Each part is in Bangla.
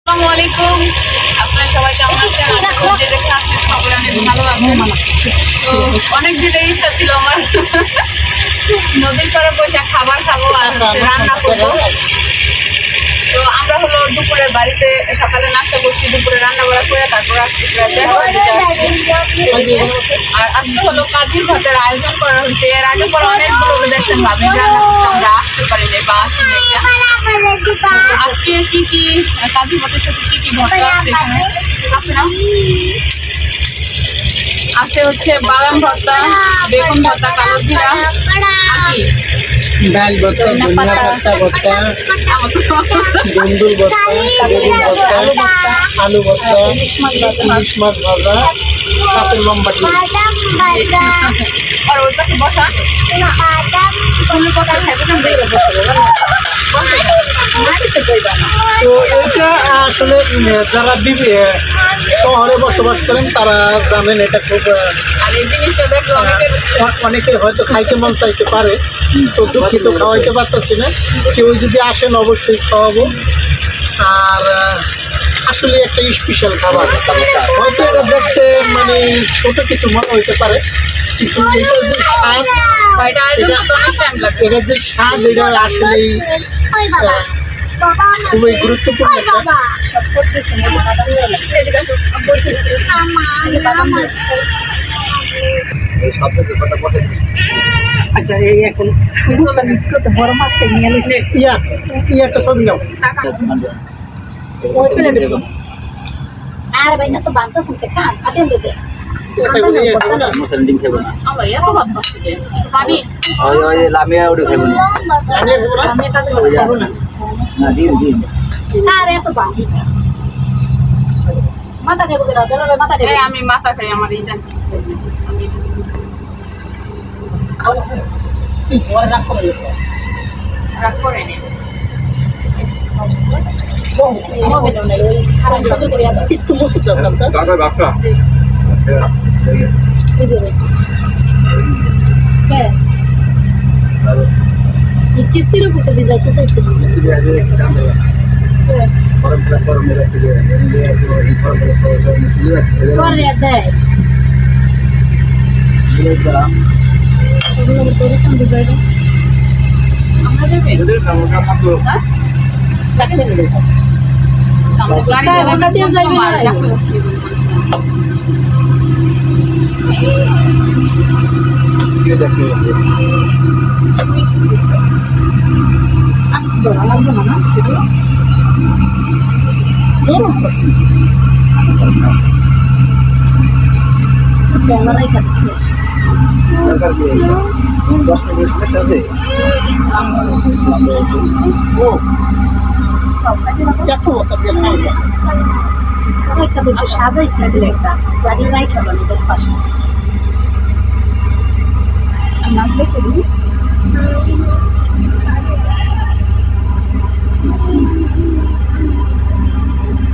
আসসালামু আলাইকুম, আপনারা সবাই কেমন আছেন? যে দেখে আসেন সবাই অনেক ভালো আছেন। তো অনেক দিনের ইচ্ছা ছিল আমার নদীর পাড়ে বসে খাবার খাবো আর রান্না করবো। তো আমরা হলো দুপুরের বাড়িতে সকালে নাস্তা করছি, দুপুরে রান্না বাড়া করে তারপর আসছি আর আজকে হলো কাজীর ভাতের আয়োজন করা হয়েছে। এর আগে পরে অনেকগুলো দেখছেন ভাবি রান্না করছে, আমরা আসতে পারিনি বা আসিনি। আজকে কি কি কাজী ভাতের সাথে কি কি ভর্তা আছে এখানে আছে না? আছে হচ্ছে বাদাম ভর্তা, বেগুন ভর্তা, কালো জিরা, ডাল ভর্তা, ধনিয়া পাতা ভর্তা, গন্ডুল ভর্তা, বেগুন ভর্তা, আলু ভর্তা, ইলিশ মাছ ভাজা, সাপের লম্বা আর ওই পাশে বসা তুমি বসা খাইবে কেন? তো এটা আসলে যারা শহরে বসবাস করেন তারা জানেন এটা খুব আর এই জিনিসটা দেখলে অনেকের হয়তো খাইতে মন চাইতে পারে, তো দুঃখিত খাওয়াইতে পারতেছি না। কেউ যদি আসেন অবশ্যই খাওয়াবো। আর আসলে একটা স্পেশাল খাবার, হয়তো এটা দেখতে মানে ছোট কিছু মনে হইতে পারে, কিন্তু এটার যে স্বাদ, এটার যে স্বাদ এটা আসলেই খুবই গুরুত্বপূর্ণ। আচ্ছা, এই এখন বড় মাছটা নিয়ে একটা ছবি নাও। আর ভাই না তো বাংলাদেশ কে খান আতেন দিতে ডিম খাবো না। আমার এত ভাত পাচ্ছে পানি ওই লামিয়া ওটা খাবো না। আমি কাজে খাবো না। না ডিম আর এত বাকি মাথা খাবো কেন গেল মাথা খাবো আমি মাথা খাই আমার এই দেন রাগ করে নে একটু বসে যাও। কিস্তির উপর দিয়ে যাইতে চাইছিল দেয় আমরা দেবে গাড়ি দিয়ে যাবে লড়াই খাতে শেষ 10 মিনিট সমস্যা আছে। সাজাইছে একটা গাড়ি নাই খেলো এদের পাশে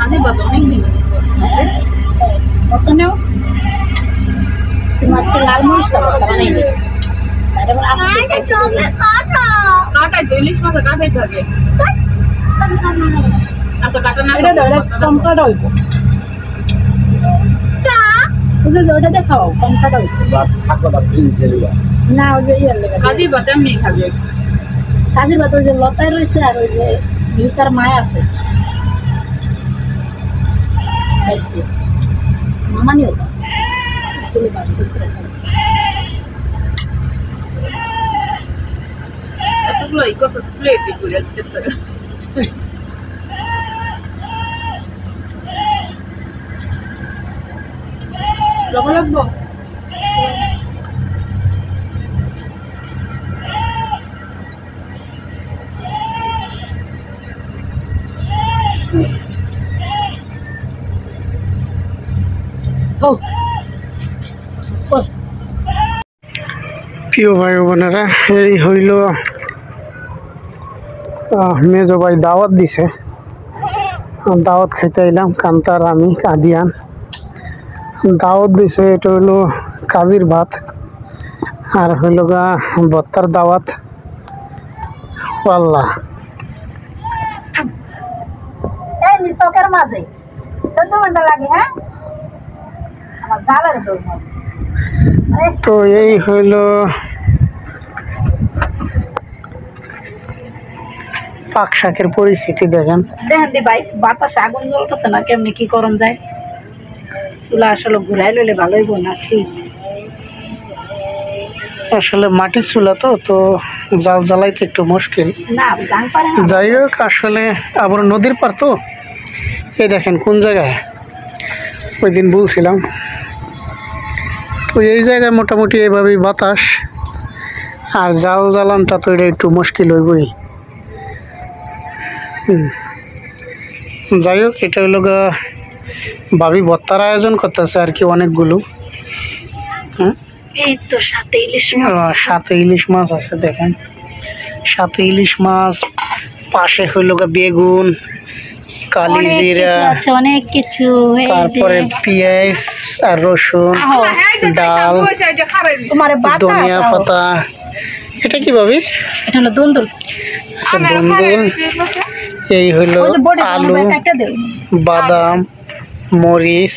আনে বাদ অনেক দিন নেও তোমার লাল মরিচটা বানাই নি কাটাই তো ইলিশ মাছ কাটাই থাকে আচ্ছা কাটা না কম কাটা হইব ওটা দেখাও কম কাটা হইব না ওই যে ইয়ের লেগে কাজী ভাত এমনি খাবে কাজের ভাত ওই যে লতায় রয়েছে আর ওই যে তার মায় আছে মামানিও আছে এতগুলো কত প্লেটই করে দিতেছে লবণ লাগবো প্রিয় ভাই বোনেরা, এই হইল মেজো ভাই দাওয়াত দিছে, দাওয়াত খাইতে এলাম। কান্তার আমি কাদিয়ান দাওয়াত দিছে। এটা হইল কাজীর ভাত আর হইল গা ভর্তার দাওয়াত। আল্লাহ এমনি চকের মাঝে 14 ঘন্টা লাগে। হ্যাঁ আমার জালার দৌড় মাছ। তো এই হলো পাক শাকের পরিস্থিতি দেখেন। দেখেন দি ভাই বাতাসে আগুন জ্বলতেছে না, কেমনি কি করণ যায়। চুলা আসলে ঘুরাই লইলে ভালো হইব না ঠিক। আসলে মাটির চুলা তো তো জাল জ্বালাইতে একটু মুশকিল। না জান পারে না। যাই হোক, আসলে আবার নদীর পার তো। এই দেখেন কোন জায়গায়, ওই দিন বলছিলাম তো এই জায়গায় মোটামুটি এইভাবেই বাতাস, আর জাল জ্বালানটা তো এটা একটু মুশকিল হইবই। যাই হোক, এটা হলো ভাবি ভর্তার আয়োজন করতেছে আর কি অনেকগুলো। এই তো সাথে ইলিশ মাছ। সাথে ইলিশ মাছ আছে দেখেন, সাথে ইলিশ মাছ, পাশে হইল বেগুন, কালি জিরা, অনেক কিছু, তারপরে পেঁয়াজ আর রসুন, ডাল, ধনিয়া পাতা। এটা কি ভাবি? এটা হলো দুন্দুল। আচ্ছা, দুন্দুল। এই হইল আলু, বাদাম, মরিচ,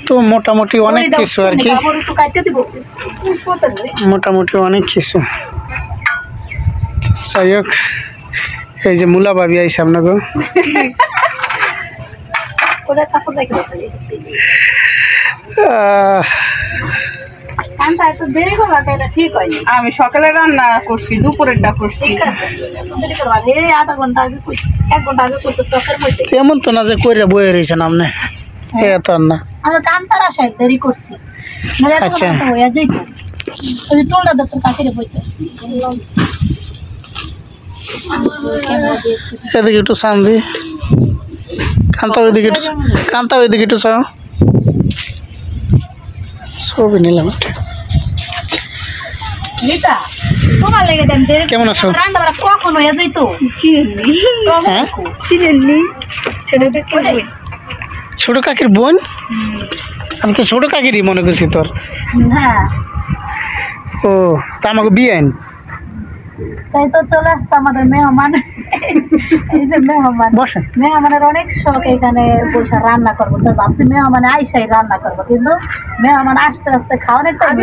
তো মোটামুটি অনেক কিছু আর কি, মোটামুটি অনেক কিছু। যাই হোক, এই যে মুলা ভাবি আইসে আপনাকে। আমি সকালে রান্না করছি, দুপুরেরটা করছি। এমন তো না যে কইরা বয়ে রয়েছেন আপনি, এত না। কান্তার আশায় দেরি করছি, আচ্ছা, টোলটা দত্তর কাকিরে বইতে। এদিকে একটু চান দি, কান্তা ওইদিকে একটু, কান্তা ওইদিকে একটু চাও। ছবি নিলাম একটা। তোমার লেগে কেমন আছো? রান্না কখন হয়ে যাইত হ্যাঁ, ছোট কাকির বোন? আমি তো ছোট কাকিরই মনে করছি তোর। হ্যাঁ, ও তা আমাকে বিয়ে আইন। তাই তো চলে আসছে আমাদের মেহমান। এই যে মেহমান, বসেন। মেহমানের অনেক শখ এখানে বসে রান্না করবো, তো ভাবছি মেহমানে আইসাই রান্না করবো, কিন্তু মেহমান আসতে আসতে খাওয়ানোর টাইম।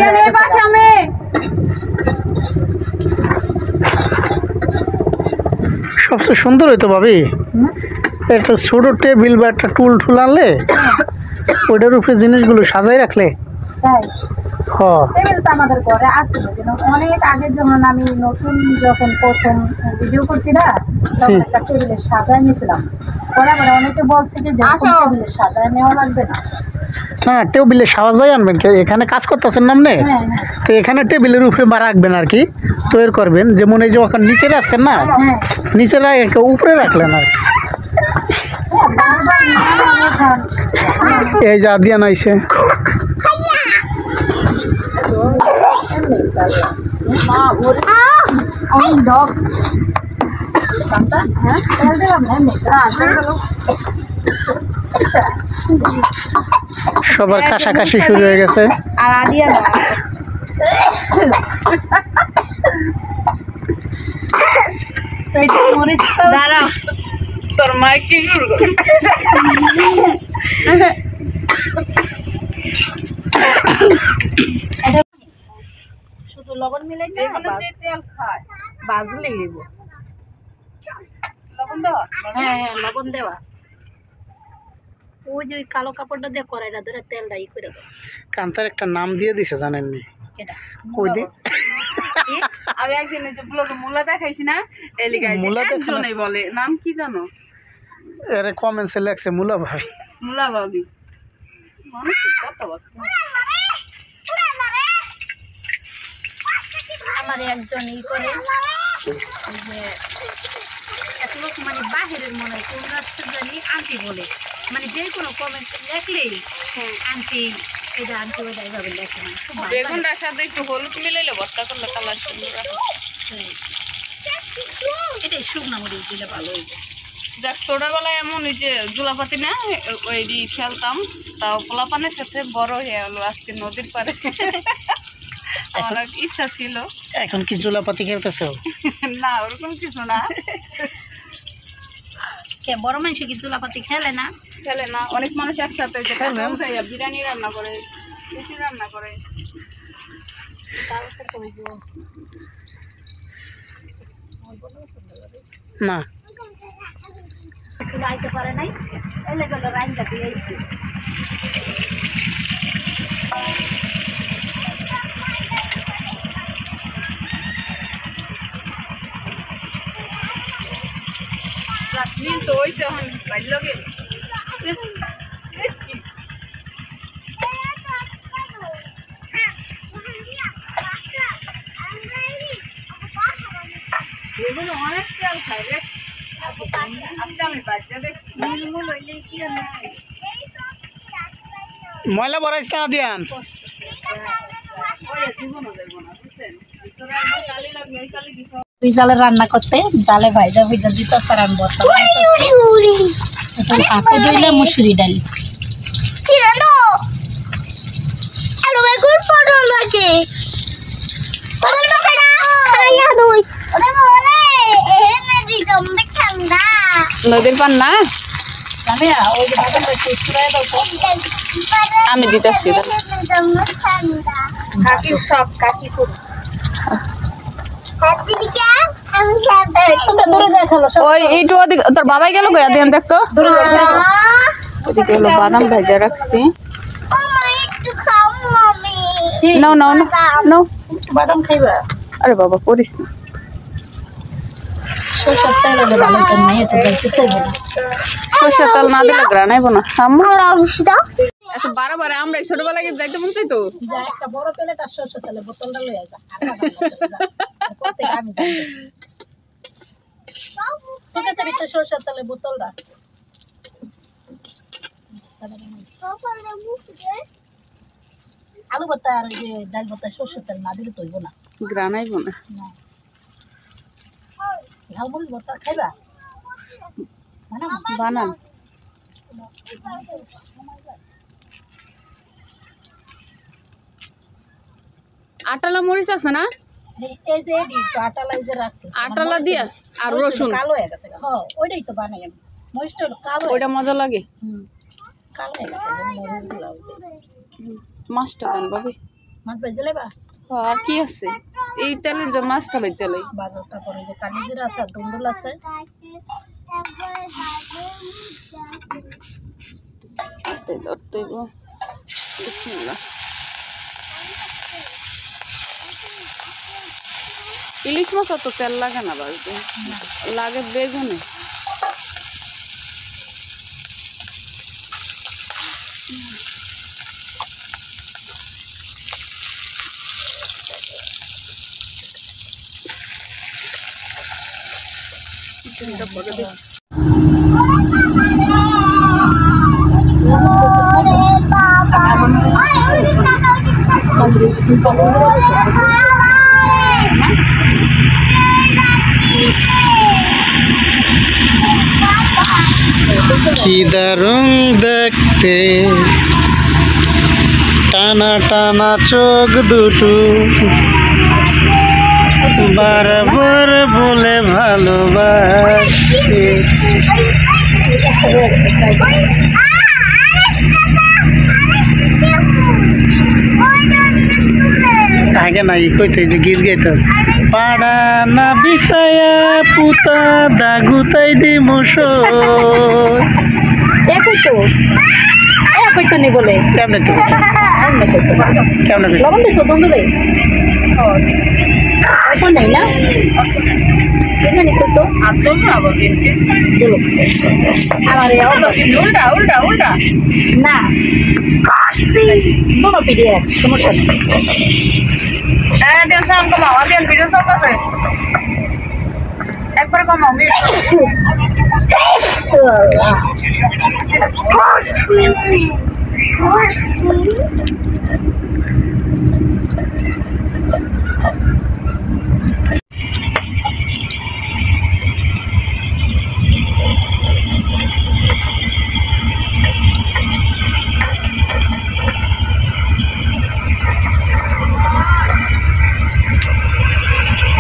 সবচেয়ে সুন্দর হইতো ভাবি একটা ছোট টেবিল বা একটা টুল টুল আনলে ওইটার উপরে জিনিসগুলো সাজাই রাখলে। তাই হ, টেবিল তো আমাদের ঘরে আছে, কিন্তু অনেক আগে যখন আমি নতুন যখন প্রথম ভিডিও করছি না, তখন একটা টেবিলে সাজায় নিয়েছিলাম। পরে আবার অনেকে বলছে কি যে টেবিলে সাজায় নেওয়া লাগবে না। না টেবিলে সাজাই আনবেন, এখানে কাজ করতেছেন নামনে, হ্যাঁ হ্যাঁ তো এখানে টেবিলের উপরে রাখবেন আর কি, তৈরি করবেন। যেমন এই যে ওখানে নিচে রাখছেন না, হ্যাঁ, নিচে রাখে উপরে রাখলেন আর কি। বারবার নিয়ে খান। এই যে আদিয়ান আইছে। অনেক ডগ কান্তা। হ্যাঁ, তেল দিলাম না এমনি। সবার কাশাকাশি শুরু হয়ে গেছে। আর আদিয়া না দাঁড়াও, তোর মা কি শুরু করে? শুধু লবণ মিলাই না, তেল খায়, বাজলেই দিব। লবণ দেওয়া। হ্যাঁ হ্যাঁ, লবণ দেওয়া। ওই যে ওই কালো কাপড়টা দিয়ে কড়াইটা ধরে তেলটা ই করে দাও। কান্তার একটা নাম দিয়ে দিছে জানেননি? এটা ওই দিন আমি একদিন ওই যে ব্লগে মুলা দেখাইছি না, মুলা দেখানো? একজনই বলে, নাম কি জানো? এর কমেন্টসে লেখছে মুলা ভাবি। মুলা ভাবি। মানুষের কথা বলছে। আমার একজন ই করে যে এক লোক মানে বাহিরের মনে হয় কোন রাস্তা জানি আন্টি বলে, মানে যে কোনো কমেন্ট লেখলেই আন্টি এটা আন্টি ওটা এইভাবে লেখে। মানে খুব ভালো লাগে। বেগুনটার সাথে একটু হলুদ মিলাইলে ভর্তা করলে কালার সুন্দর আসে। এটাই শুকনা মরিচ দিলে ভালো হইবে। যাক, ছোটবেলায় এমন ওই যে জুলাপাতি না ওই খেলতাম, তাও পোলাপানের সাথে বড় হয়ে হলো আজকে নদীর পাড়ে। আমার ইচ্ছা ছিল। এখন কি জুলাপাতি খেলতেছো? না, ওরকম কিছু না। বড় মানুষ কি চুলাপাতি খেলে না? খেলে না, অনেক মানুষ একসাথে যে বিরিয়ানি রান্না করে, লুচি রান্না করে। না আইতে পারে নাই, এলে গেল রাইনটা দিয়েছি। মিল তো হইছে, এখন বাইর লগে এগুলো অনেক তেল খাই রে। আজকে আমি বাচ্চা দেখছি ময়লা বড়াইছে না দিয়ান দুই জালে রান্না করতে, জালে ভাইজা ভিজা দিত স্যার। আমি বর্তমানে হাতে ধুইলে মুসুরি ডাল। নদীর পান না আমি দিতেছি কাকির সব কাকি খুব ওই এইটু ওদিকে তোর বাবাই গেল গয়া দেন দেখতো ওদিকে হলো বাদাম ভেজা রাখছি নাও নাও নাও বাদাম খাইবা? আরে বাবা পড়িস না সরষের তেল হলে ভালো তো নাই, এত যাইতেছে না। সরষের তেল না দিলে গ্রানাইব না। এত বারে আমরা ছোটবেলা গিয়ে যাইতে মন চাইতো। যা একটা বড় প্লেট আর সরষের তেলের বোতলটা লইয়া যা। আমি সুকেছে ভিতরে সরষের তেলের বোতলটা। আলু ভর্তা আর ওই যে ডাল ভর্তা সরষের তেল না দিলে তৈব না, গ্রানাইব না। ঝালমরিচ ভর্তা খাইবা? বানান আটালা মরিচ আছে না? এই যে এডি তো আটালাই যে রাখছে, আটালা দিয়া আর রসুন কালো হয়ে গেছে। হ্যাঁ ওইটাই তো বানাই আমি। মরিচটা কালো, ওইটা মজা লাগে। কালো হয়ে গেছে মরিচগুলো। মাছটা দেন ভাবি, মাছ ভেজে লেবা? আর কি আছে এই তেলের যে মাছটা ভেজে লাই। বাজারটা করে যে কালি জিরা আছে আর দুন্দুল আছে। ইলিশ মাছ তো তেল লাগে না বাড়িতে, লাগে বেগুনে। কি দারুণ দেখতে, টানা টানা চোখ দুটো, বারবার বলে ভালোবাসি। আগে না ই কইতে যে গীত গাইতো, পাড়া না বিছায়া পুতা দাগুতাই দি মুসো। একই তো নি বলে কেমনে তো কেমনে লবণ দিছো দুন্দুলে? এখন নেই না এখানে কত আচ্ছা আবার আমার উল্টা উল্টা উল্টা না কোনো পিডিএফ সমস্যা নেই। দেন সাউন্ড কমাও, দেন ভিডিও চলতেছে, একবার কমাও মিট।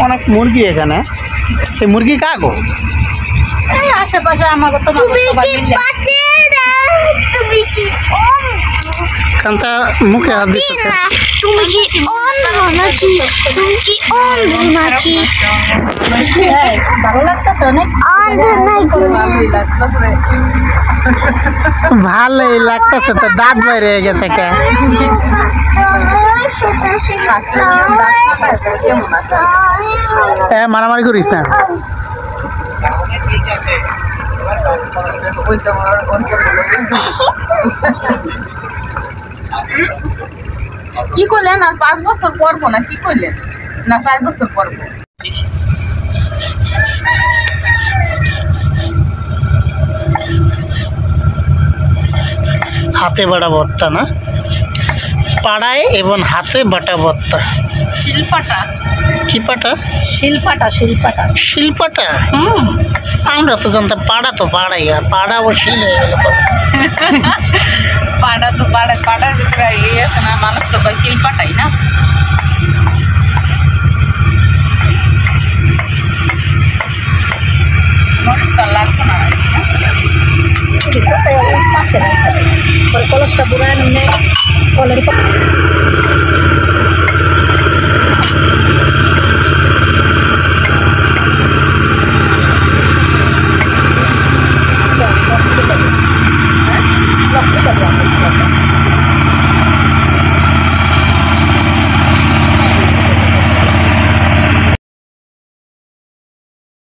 অনেক মুরগি এখানে। এই মুরগি কাকো আশেপাশে আমাকে তোমার সবাই মিলে কান্তা মুখে হাত দিচ্ছে তুমি কি অন্ধ নাকি তুমি কি অন্ধ নাকি ভালো লাগতেছে অনেক অন্ধ নাকি ভালোই লাগতেছে ভালোই লাগতেছে তো দাঁত বাইরে হয়ে গেছে কে আজকে ডাক্তার কেমন আছে মারামারি করিস না ওই তো অনেকে বলে কি করলেন আর 5 বছর পরবো না কি করলেন না 4 বছর পরবো হাতে বাটা ভর্তা না পাড়ায় এবং হাতে বাটা ভর্তা শিল্পাটা কি পাটা শিল্পাটা শিল্পাটা শিল্পাটা আমরা তো জানতাম পাড়া তো পাড়াই আর পাড়া ও শিল হয়ে গেল পাড়া তো পাড়ার ভিতরে ইয়ে আছে না মানুষ তো শিল্পাটাই না মরিচটা লাগছে না পাশে রাখতে কলসটা বুড়া নিয়ে কলের